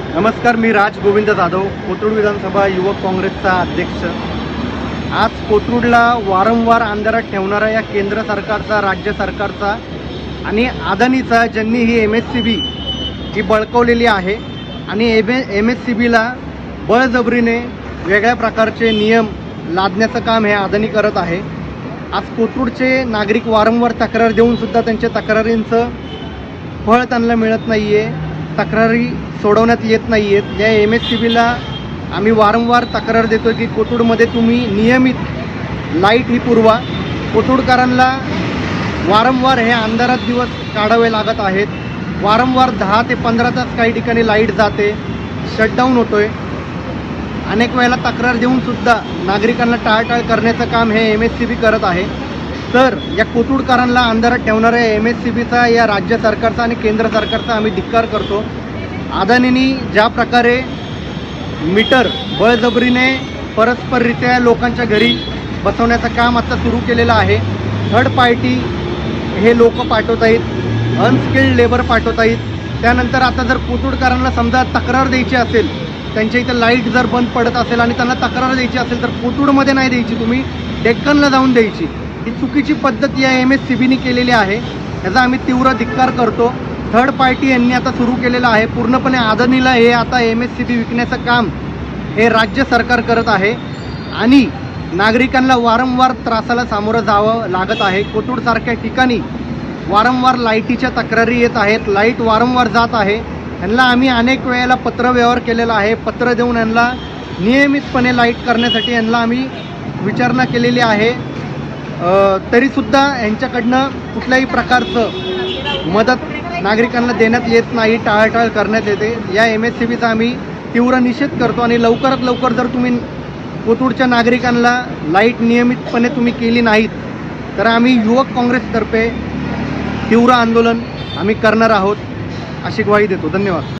नमस्कार, मी राज गोविंद जाधव, कोथरूड विधानसभा युवक काँग्रेसचा अध्यक्ष। आज कोथरूडला वारंवार अंधारात ठेवणारा या केंद्र सरकारचा, राज्य सरकारचा आणि अदानीचा, ज्यांनी ही MSCB ही बळकवलेली आहे आणि MSCBला बळजबरीने वेगळ्या प्रकारचे नियम लादण्याचं काम हे अदानी करत आहे। आज कोथरूडचे नागरिक वारंवार तक्रार देऊनसुद्धा त्यांच्या तक्रारींचं फळ त्यांना मिळत नाही आहे, तक्रारी सोडवण्यात येत नाही आहेत। या MSCBला आम्ही वारंवार तक्रार देतो की कोथरूडमध्ये तुम्ही नियमित लाईट ही पुरवा। कोथरूडकरांना वारंवार हे अंधारात दिवस काढावे लागत आहेत। वारंवार 10 ते 15 तास काही ठिकाणी लाईट जाते, शटडाऊन होतोय। अनेक वेळेला तक्रार देऊनसुद्धा नागरिकांना टाळाटाळ करण्याचं काम हे MSCB करत आहे। तर या कोथरूडकरांना अंधारात ठेवणाऱ्या MSCBचा, या राज्य सरकारचा आणि केंद्र सरकारचा आम्ही धिक्कार करतो। अदानींनी ज्या प्रकारे मीटर बळजबरीने परस्पररित्या लोकांच्या घरी बसवण्याचं काम आता सुरू केलेलं आहे। थर्ड पार्टी हे लोक पाठवत आहेत, अनस्किल्ड लेबर पाठवत आहेत। त्यानंतर आता जर कोथरूडकरांना समजा तक्रार द्यायची असेल, त्यांच्या इथं लाईट जर बंद पडत असेल आणि त्यांना तक्रार द्यायची असेल तर कोथरूडमध्ये नाही द्यायची, तुम्ही डेक्कनला जाऊन द्यायची। ही चुकीची पद्धत या MSCBने केलेली आहे, याचा आम्ही तीव्र धिक्कार करतो। थर्ड पार्टी यांनी आता सुरू केलेलं आहे, पूर्णपणे अदानीला हे आता MSCB विकण्याचं काम हे राज्य सरकार करत आहे आणि नागरिकांना वारंवार त्रासाला सामोरं जावं लागत आहे। कोथरूडसारख्या ठिकाणी वारंवार लाईटीच्या तक्रारी येत आहेत, लाईट वारंवार जात आहे। यांना आम्ही अनेक वेळेला पत्रव्यवहार केलेला आहे, पत्र देऊन यांना नियमितपणे लाईट करण्यासाठी यांना आम्ही विचारणा केलेली आहे। तरीसुद्धा यांच्याकडनं कुठल्याही प्रकारचं मदत नागरिकांना देण्यात येत नाही, टाळाटाळ करण्यात येते। या MSCBचा आम्ही तीव्र निषेध करतो आणि लवकरात लवकर जर तुम्ही कोथरूडच्या नागरिकांना लाईट नियमितपणे तुम्ही केली नाहीत तर आम्ही युवक काँग्रेसतर्फे तीव्र आंदोलन आम्ही करणार आहोत, अशी ग्वाही देतो। धन्यवाद।